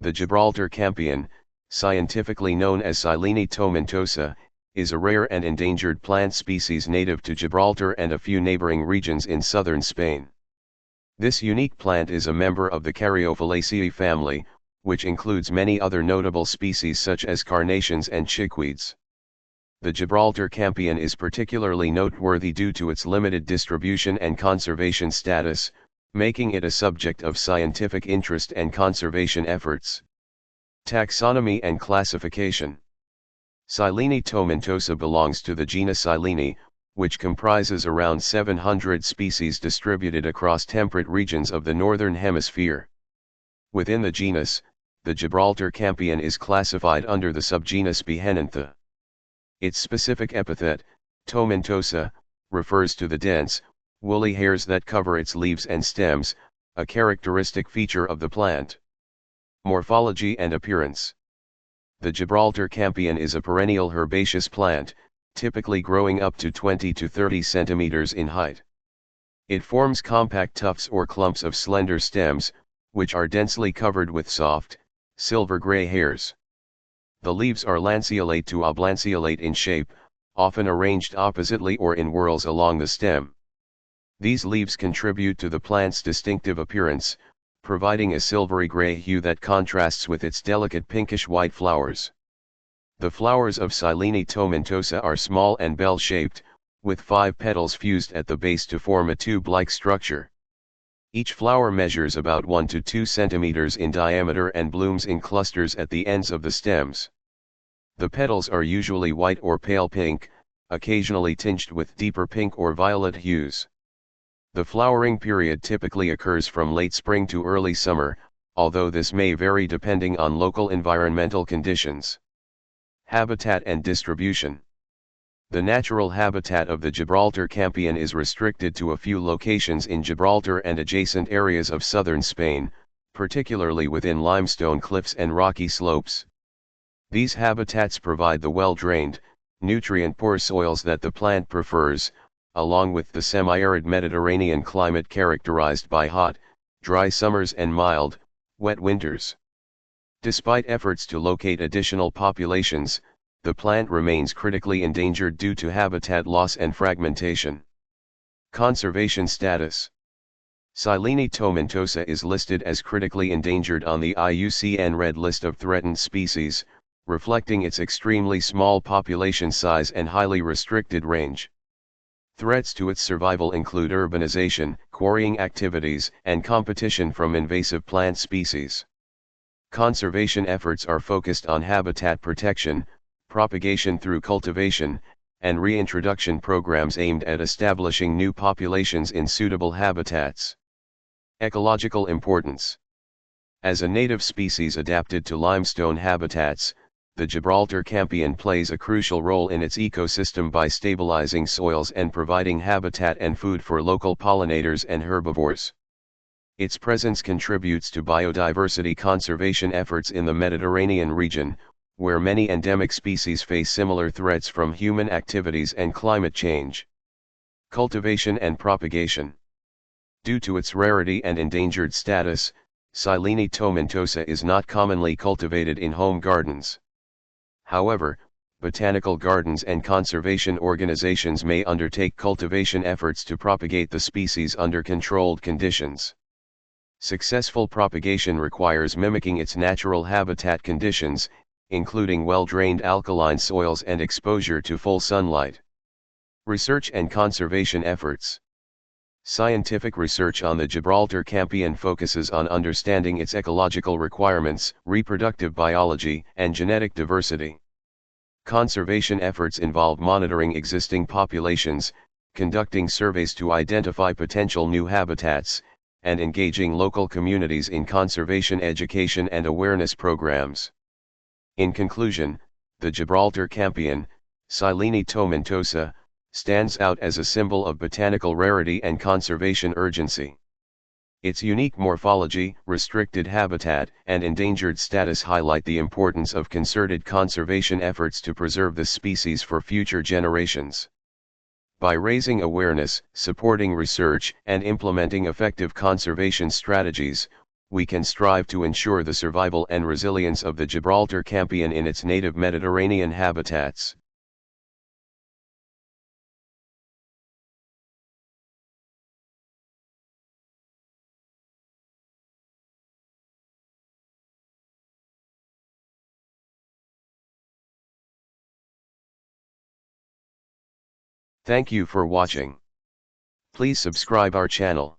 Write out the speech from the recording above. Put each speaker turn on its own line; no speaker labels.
The Gibraltar campion, scientifically known as Silene tomentosa, is a rare and endangered plant species native to Gibraltar and a few neighboring regions in southern Spain. This unique plant is a member of the Caryophyllaceae family, which includes many other notable species such as carnations and chickweeds. The Gibraltar campion is particularly noteworthy due to its limited distribution and conservation status, making it a subject of scientific interest and conservation efforts. Taxonomy and classification. Silene tomentosa belongs to the genus Silene, which comprises around 700 species distributed across temperate regions of the northern hemisphere. Within the genus, the Gibraltar campion is classified under the subgenus Behennantha. Its specific epithet, tomentosa, refers to the dense, woolly hairs that cover its leaves and stems, a characteristic feature of the plant. Morphology and appearance. The Gibraltar campion is a perennial herbaceous plant, typically growing up to 20 to 30 centimeters in height. It forms compact tufts or clumps of slender stems, which are densely covered with soft, silver-gray hairs. The leaves are lanceolate to oblanceolate in shape, often arranged oppositely or in whorls along the stem. These leaves contribute to the plant's distinctive appearance, providing a silvery gray hue that contrasts with its delicate pinkish-white flowers. The flowers of Silene tomentosa are small and bell-shaped, with 5 petals fused at the base to form a tube-like structure. Each flower measures about 1 to 2 centimeters in diameter and blooms in clusters at the ends of the stems. The petals are usually white or pale pink, occasionally tinged with deeper pink or violet hues. The flowering period typically occurs from late spring to early summer, although this may vary depending on local environmental conditions. Habitat and distribution. The natural habitat of the Gibraltar campion is restricted to a few locations in Gibraltar and adjacent areas of southern Spain, particularly within limestone cliffs and rocky slopes. These habitats provide the well-drained, nutrient-poor soils that the plant prefers, along with the semi-arid Mediterranean climate characterized by hot, dry summers and mild, wet winters. Despite efforts to locate additional populations, the plant remains critically endangered due to habitat loss and fragmentation. Conservation status. Silene tomentosa is listed as critically endangered on the IUCN Red List of Threatened Species, reflecting its extremely small population size and highly restricted range. Threats to its survival include urbanization, quarrying activities, and competition from invasive plant species. Conservation efforts are focused on habitat protection, propagation through cultivation, and reintroduction programs aimed at establishing new populations in suitable habitats. Ecological importance. As a native species adapted to limestone habitats, the Gibraltar campion plays a crucial role in its ecosystem by stabilizing soils and providing habitat and food for local pollinators and herbivores. Its presence contributes to biodiversity conservation efforts in the Mediterranean region, where many endemic species face similar threats from human activities and climate change. Cultivation and propagation. Due to its rarity and endangered status, Silene tomentosa is not commonly cultivated in home gardens. However, botanical gardens and conservation organizations may undertake cultivation efforts to propagate the species under controlled conditions. Successful propagation requires mimicking its natural habitat conditions, including well-drained alkaline soils and exposure to full sunlight. Research and conservation efforts. Scientific research on the Gibraltar campion focuses on understanding its ecological requirements, reproductive biology, and genetic diversity. Conservation efforts involve monitoring existing populations, conducting surveys to identify potential new habitats, and engaging local communities in conservation education and awareness programs. In conclusion, the Gibraltar campion, Silene tomentosa, stands out as a symbol of botanical rarity and conservation urgency. Its unique morphology, restricted habitat, and endangered status highlight the importance of concerted conservation efforts to preserve the species for future generations. By raising awareness, supporting research, and implementing effective conservation strategies, we can strive to ensure the survival and resilience of the Gibraltar campion in its native Mediterranean habitats. Thank you for watching. Please subscribe our channel.